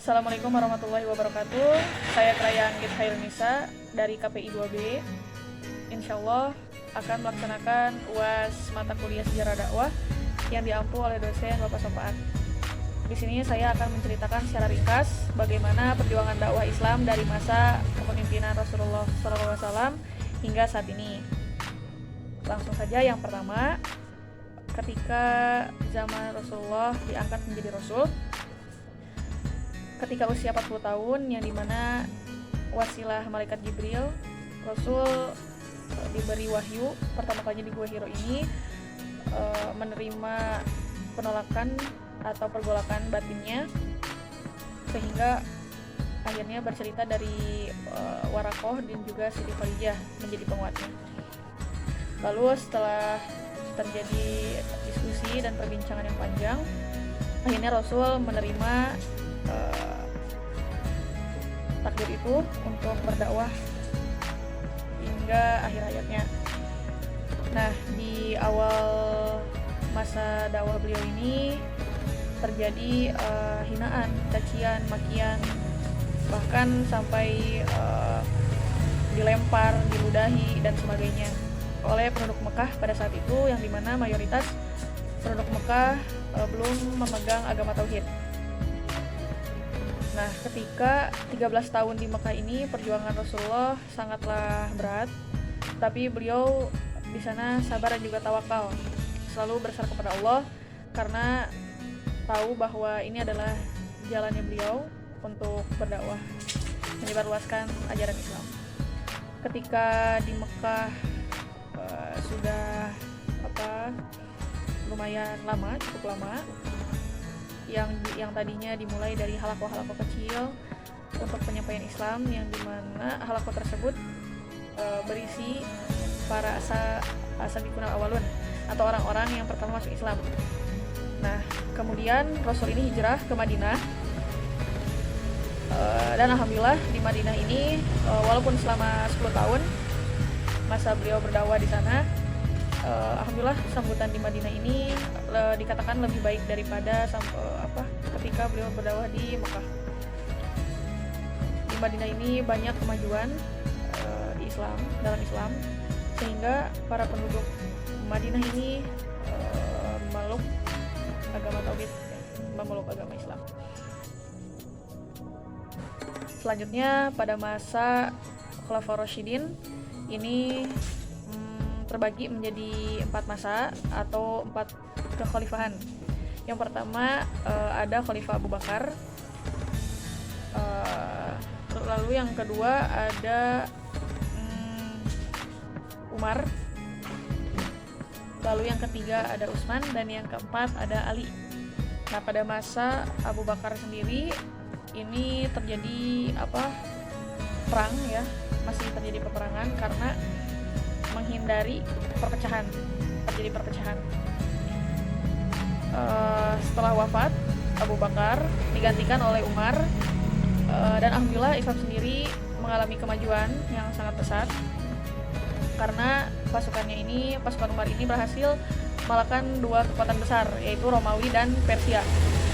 Assalamualaikum warahmatullahi wabarakatuh. Saya Krayan Git Hailnisa dari KPI 2B. Insya Allah akan melaksanakan UAS mata kuliah sejarah dakwah yang diampu oleh dosen Bapak Sopaat. Di sini saya akan menceritakan secara ringkas bagaimana perjuangan dakwah Islam dari masa kepemimpinan Rasulullah SAW hingga saat ini. Langsung saja, yang pertama, ketika zaman Rasulullah diangkat menjadi Rasul, ketika usia 40 tahun, yang dimana wasilah malaikat Jibril, Rasul diberi wahyu pertama kalinya di Gua Hiro ini, menerima penolakan atau pergolakan batinnya, sehingga akhirnya bercerita dari Warakoh dan juga Siti Khadijah menjadi penguatnya. Lalu setelah terjadi diskusi dan perbincangan yang panjang, akhirnya Rasul menerima takdir itu untuk berdakwah hingga akhir hayatnya. Nah, di awal masa dakwah beliau ini terjadi hinaan, cacian, makian, bahkan sampai dilempar, diludahi dan sebagainya oleh penduduk Mekah pada saat itu, yang dimana mayoritas penduduk Mekah belum memegang agama tauhid. Nah, ketika 13 tahun di Mekah ini, perjuangan Rasulullah sangatlah berat, tapi beliau di sana sabar dan juga tawakal, selalu bersandar kepada Allah karena tahu bahwa ini adalah jalannya beliau untuk berdakwah, menyebarluaskan ajaran Islam. Ketika di Mekah sudah lumayan lama, cukup lama, yang tadinya dimulai dari halaqah-halaqah kecil untuk penyampaian Islam, yang dimana halaqah tersebut berisi para asabiqun al-awwalun atau orang-orang yang pertama masuk Islam. Nah, kemudian Rasul ini hijrah ke Madinah, dan alhamdulillah di Madinah ini walaupun selama 10 tahun masa beliau berdakwah di sana, alhamdulillah sambutan di Madinah ini dikatakan lebih baik daripada ketika beliau berdakwah di Mekah. Di Madinah ini banyak kemajuan di Islam, dalam Islam, sehingga para penduduk Madinah ini memeluk agama tauhid, memeluk agama Islam. Selanjutnya, pada masa Khulafaur Rasyidin ini terbagi menjadi 4 masa atau 4 kekhalifahan. Yang pertama ada Khalifah Abu Bakar, lalu yang kedua ada Umar, lalu yang ketiga ada Utsman, dan yang keempat ada Ali. Nah, pada masa Abu Bakar sendiri ini terjadi perang, ya, masih terjadi peperangan karena menghindari terjadi perpecahan. Setelah wafat Abu Bakar digantikan oleh Umar, dan alhamdulillah Islam sendiri mengalami kemajuan yang sangat pesat karena pasukan Umar ini berhasil mengalahkan 2 kekuatan besar, yaitu Romawi dan Persia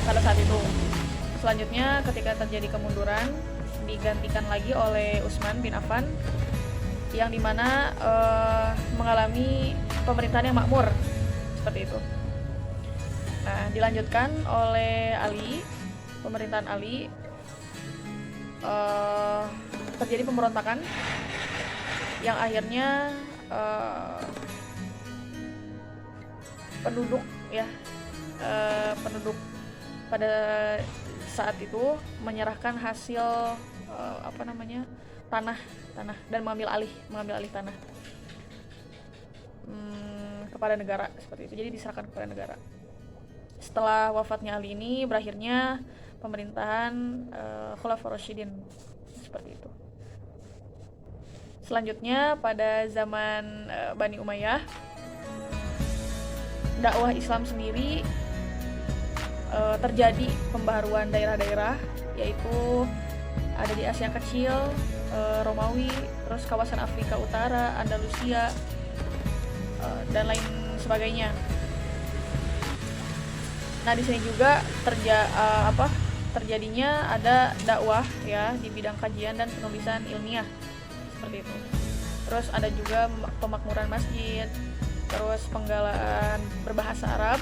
pada saat itu. Selanjutnya, ketika terjadi kemunduran, digantikan lagi oleh Utsman bin Affan, yang dimana mengalami pemerintahan yang makmur seperti itu. Nah, dilanjutkan oleh Ali, pemerintahan Ali, terjadi pemberontakan yang akhirnya penduduk pada saat itu menyerahkan hasil tanah dan mengambil alih tanah kepada negara, seperti itu. Jadi diserahkan kepada negara. Setelah wafatnya Ali ini berakhirnya pemerintahan Khulafaur Rasyidin, seperti itu. Selanjutnya, pada zaman Bani Umayyah, dakwah Islam sendiri terjadi pembaharuan daerah-daerah, yaitu ada di Asia Kecil, Romawi, terus kawasan Afrika Utara, Andalusia, dan lain sebagainya. Nah, di sini juga terjadinya ada dakwah ya di bidang kajian dan penulisan ilmiah seperti itu. Terus ada juga pemakmuran masjid, terus penggalaan berbahasa Arab,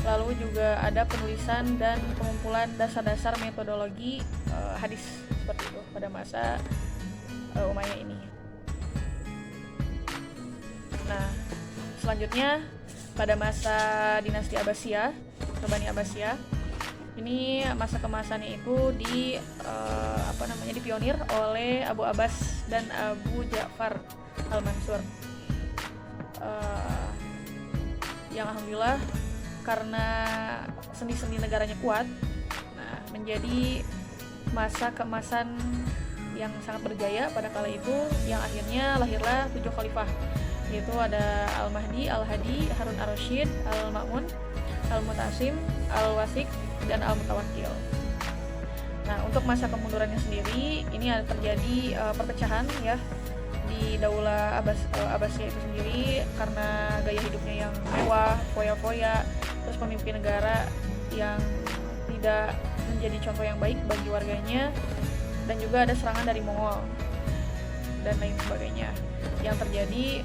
lalu juga ada penulisan dan pengumpulan dasar-dasar metodologi hadis seperti itu pada masa Umayyah ini. Nah, selanjutnya pada masa dinasti Abbasiyah, Bani Abbasiyah, ini masa kemasannya itu dipionir oleh Abu Abbas dan Abu Ja'far Al-Mansur, yang alhamdulillah karena seni-seni negaranya kuat, nah menjadi masa keemasan yang sangat berjaya pada kala itu, yang akhirnya lahirlah 7 khalifah, yaitu ada Al-Mahdi, Al-Hadi, Harun Ar-Rasyid, Al-Ma'mun, Al-Mutasim, Al-Wasik, dan Al-Mutawakkil. Nah, untuk masa kemundurannya sendiri, ini ada terjadi perpecahan ya di Daulah Abbasiyah itu sendiri karena gaya hidupnya yang mewah, foya-foya, terus pemimpin negara yang tidak menjadi contoh yang baik bagi warganya, dan juga ada serangan dari Mongol dan lain sebagainya yang terjadi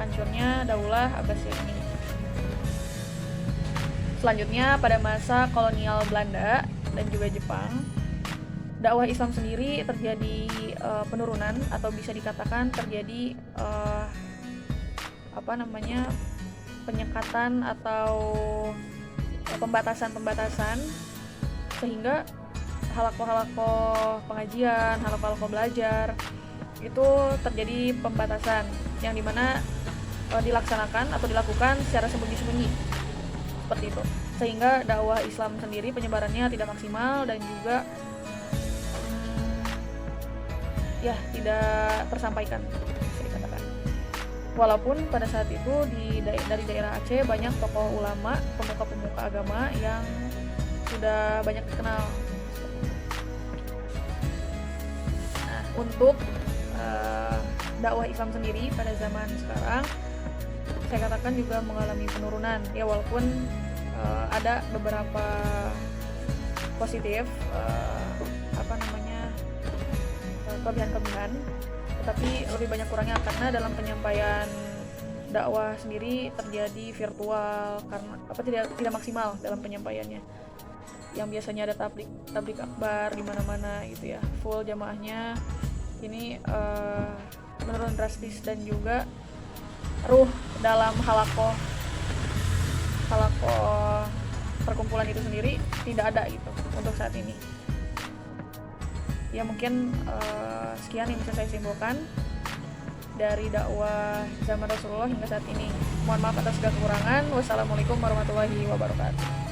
hancurnya Daulah Abbasiyah ini. Selanjutnya pada masa kolonial Belanda dan juga Jepang, dakwah Islam sendiri terjadi penurunan atau bisa dikatakan terjadi penyekatan atau pembatasan sehingga halaqah pengajian, halaqah belajar itu terjadi pembatasan yang dimana dilaksanakan atau dilakukan secara sembunyi-sembunyi seperti itu, sehingga dakwah Islam sendiri penyebarannya tidak maksimal dan juga tidak tersampaikan, bisa dikatakan. Walaupun pada saat itu dari daerah Aceh banyak tokoh ulama, pemuka-pemuka agama yang sudah banyak dikenal. Nah, untuk dakwah Islam sendiri pada zaman sekarang saya katakan juga mengalami penurunan ya, walaupun ada beberapa positif kelebihan-kelebihan, tetapi lebih banyak kurangnya karena dalam penyampaian dakwah sendiri terjadi virtual karena tidak maksimal dalam penyampaiannya. Yang biasanya ada tablik akbar di mana-mana gitu ya, full jamaahnya ini menurun drastis, dan juga ruh dalam halaqah perkumpulan itu sendiri tidak ada gitu untuk saat ini. Ya mungkin sekian yang bisa saya simpulkan dari dakwah zaman Rasulullah hingga saat ini. Mohon maaf atas segala kekurangan. Wassalamualaikum warahmatullahi wabarakatuh.